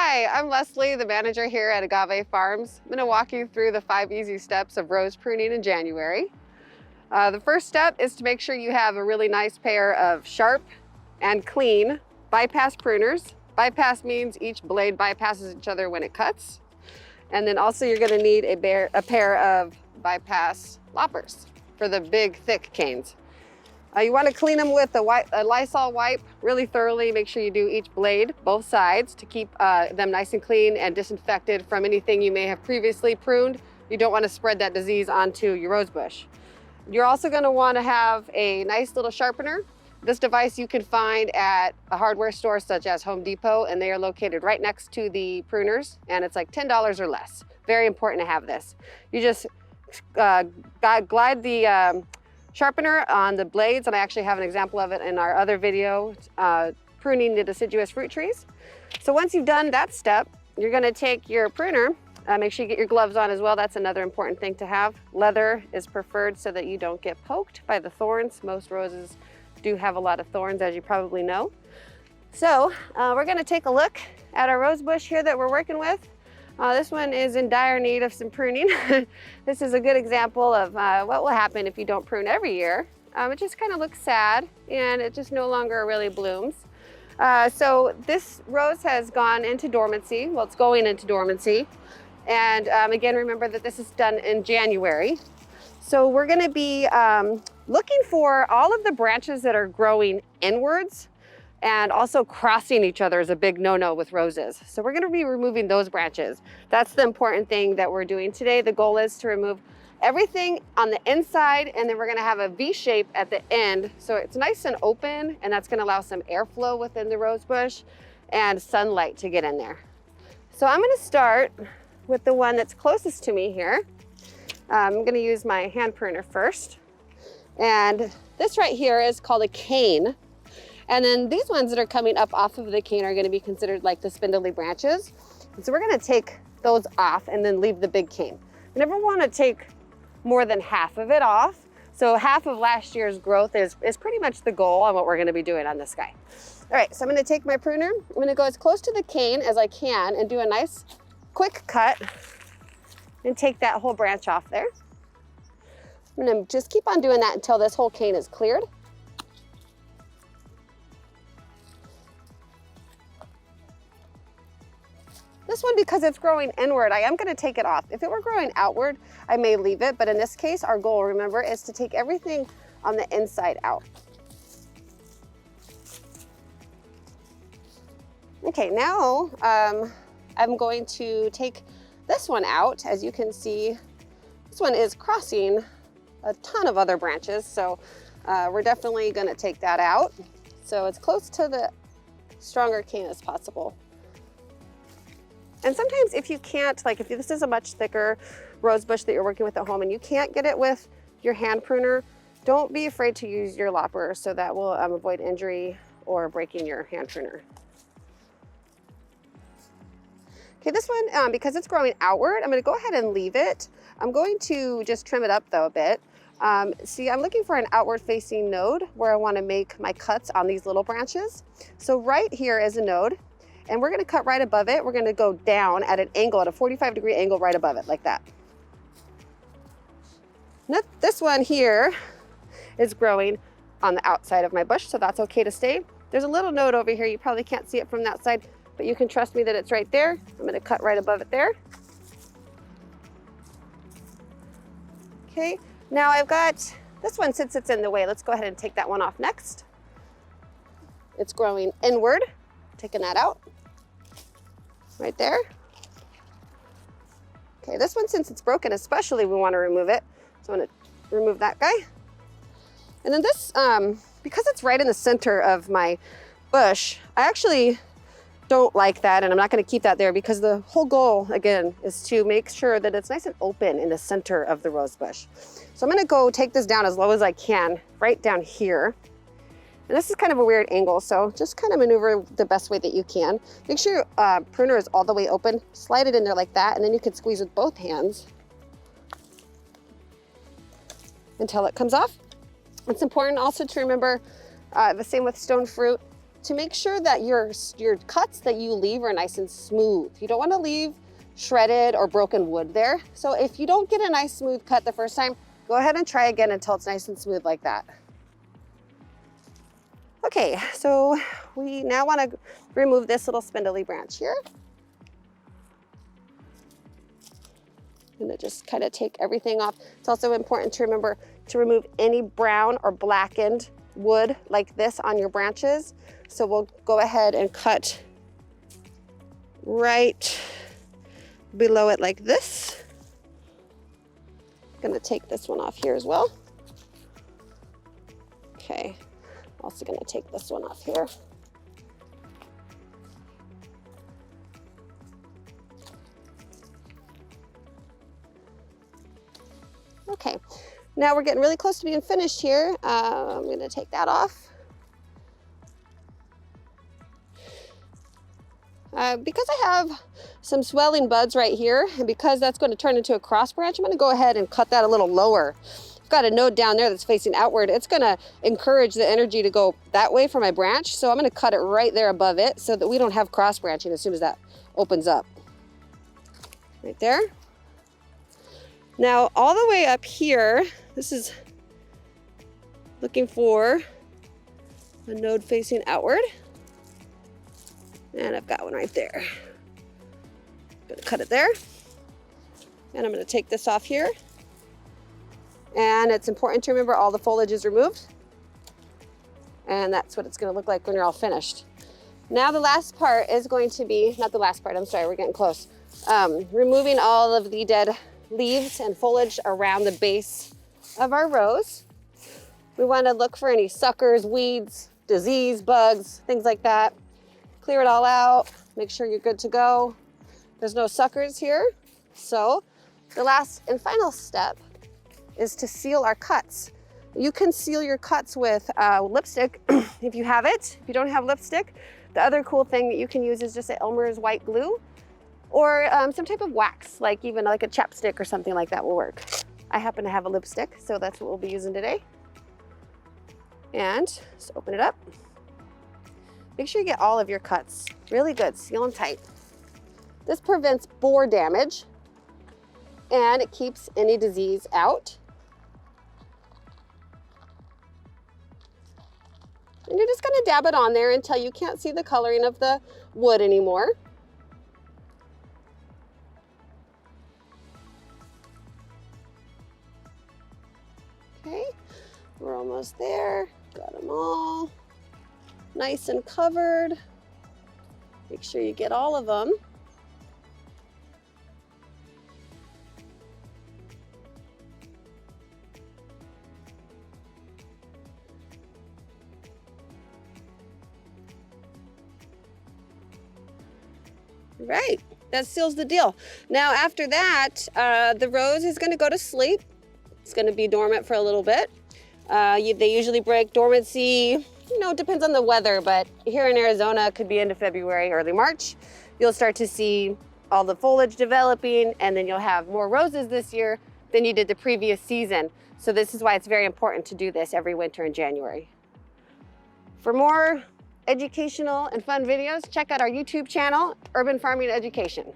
Hi, I'm Leslie, the manager here at Agave Farms. I'm going to walk you through the 5 easy steps of rose pruning in January. The first step is to make sure you have a really nice pair of sharp and clean bypass pruners. Bypass means each blade bypasses each other when it cuts. And then also you're going to need a pair of bypass loppers for the big, thick canes. You want to clean them with a lysol wipe really thoroughly. Make sure you do each blade, both sides, to keep them nice and clean and disinfected from anything you may have previously pruned. You don't want to spread that disease onto your rose bush. You're also going to want to have a nice little sharpener. This device you can find at a hardware store such as Home Depot, and they are located right next to the pruners, and it's like $10 or less. Very important to have this. You just glide the sharpener on the blades, and I actually have an example of it in our other video, pruning the deciduous fruit trees. So once you've done that step, you're going to take your pruner. Make sure you get your gloves on as well. That's another important thing to have. Leather is preferred so that you don't get poked by the thorns. Most roses do have a lot of thorns, as you probably know. So we're going to take a look at our rose bush here that we're working with. This one is in dire need of some pruning. This is a good example of what will happen if you don't prune every year. It just kind of looks sad and it just no longer really blooms. So this rose has gone into dormancy. Well, it's going into dormancy. And again, remember that this is done in January. So we're going to be looking for all of the branches that are growing inwards, and also crossing each other is a big no-no with roses. So we're going to be removing those branches. That's the important thing that we're doing today. The goal is to remove everything on the inside, and then we're going to have a V shape at the end. So it's nice and open, and that's going to allow some airflow within the rose bush and sunlight to get in there. So I'm going to start with the one that's closest to me here. I'm going to use my hand pruner first. And this right here is called a cane. And then these ones that are coming up off of the cane are going to be considered like the spindly branches. And so we're going to take those off and then leave the big cane. You never want to take more than half of it off. So half of last year's growth is pretty much the goal on what we're going to be doing on this guy. All right, so I'm going to take my pruner. I'm going to go as close to the cane as I can and do a nice quick cut and take that whole branch off there. I'm going to just keep on doing that until this whole cane is cleared. This one, because it's growing inward, I am going to take it off. If it were growing outward, I may leave it, but in this case, our goal, remember, is to take everything on the inside out. Okay, now I'm going to take this one out. As you can see, this one is crossing a ton of other branches, so we're definitely going to take that out. So it's close to the stronger cane as possible. And sometimes if you can't, like if this is a much thicker rose bush that you're working with at home and you can't get it with your hand pruner, don't be afraid to use your lopper, so that will avoid injury or breaking your hand pruner. Okay, this one, because it's growing outward, I'm going to go ahead and leave it. I'm going to just trim it up though a bit. See, I'm looking for an outward facing node where I want to make my cuts on these little branches. So right here is a node. And we're going to cut right above it. We're going to go down at an angle, at a 45-degree angle right above it, like that. Now, this one here is growing on the outside of my bush, so that's okay to stay. There's a little node over here. You probably can't see it from that side, but you can trust me that it's right there. I'm going to cut right above it there. Okay, now I've got this one, since it's in the way, let's go ahead and take that one off next. It's growing inward, taking that out. Right there. Okay, this one, since it's broken especially, we want to remove it. So I'm going to remove that guy. And then this, because it's right in the center of my bush, I actually don't like that, and I'm not going to keep that there, because the whole goal, again, is to make sure that it's nice and open in the center of the rose bush. So I'm going to go take this down as low as I can, right down here. And this is kind of a weird angle, so just kind of maneuver the best way that you can. Make sure your pruner is all the way open. Slide it in there like that, and then you can squeeze with both hands until it comes off. It's important also to remember the same with stone fruit. to make sure that your cuts that you leave are nice and smooth. You don't want to leave shredded or broken wood there. So if you don't get a nice smooth cut the first time, go ahead and try again until it's nice and smooth like that. Okay, so we now want to remove this little spindly branch here. I'm gonna just kind of take everything off. It's also important to remember to remove any brown or blackened wood like this on your branches. So we'll go ahead and cut right below it like this. I'm gonna take this one off here as well. Okay, also gonna take this one off here. Okay, now we're getting really close to being finished here. I'm gonna take that off. Because I have some swelling buds right here, and because that's going to turn into a cross branch, I'm going to go ahead and cut that a little lower. I've got a node down there that's facing outward. It's going to encourage the energy to go that way for my branch, so I'm going to cut it right there above it so that we don't have cross branching as soon as that opens up. Right there. Now all the way up here, this is looking for a node facing outward. And I've got one right there. I'm gonna cut it there. And I'm gonna take this off here. And it's important to remember all the foliage is removed. And that's what it's gonna look like when you're all finished. Now the last part is going to be, not the last part, I'm sorry, we're getting close. Removing all of the dead leaves and foliage around the base of our rose. We wanna look for any suckers, weeds, disease, bugs, things like that. Clear it all out, make sure you're good to go. There's no suckers here. So the last and final step is to seal our cuts. You can seal your cuts with lipstick if you have it. If you don't have lipstick, the other cool thing that you can use is just an Elmer's white glue or some type of wax, like even like a chapstick or something like that will work. I happen to have a lipstick, so that's what we'll be using today. And just open it up. Make sure you get all of your cuts really good, seal them tight. This prevents borer damage and it keeps any disease out. And you're just gonna dab it on there until you can't see the coloring of the wood anymore. Okay, we're almost there, got them all. Nice and covered. Make sure you get all of them. Right, that seals the deal. Now after that, the rose is gonna go to sleep. It's gonna be dormant for a little bit. They usually break dormancy, you know, it depends on the weather, but here in Arizona, it could be into February, early March. You'll start to see all the foliage developing, and then you'll have more roses this year than you did the previous season. So this is why it's very important to do this every winter in January. For more educational and fun videos, check out our YouTube channel, Urban Farming Education.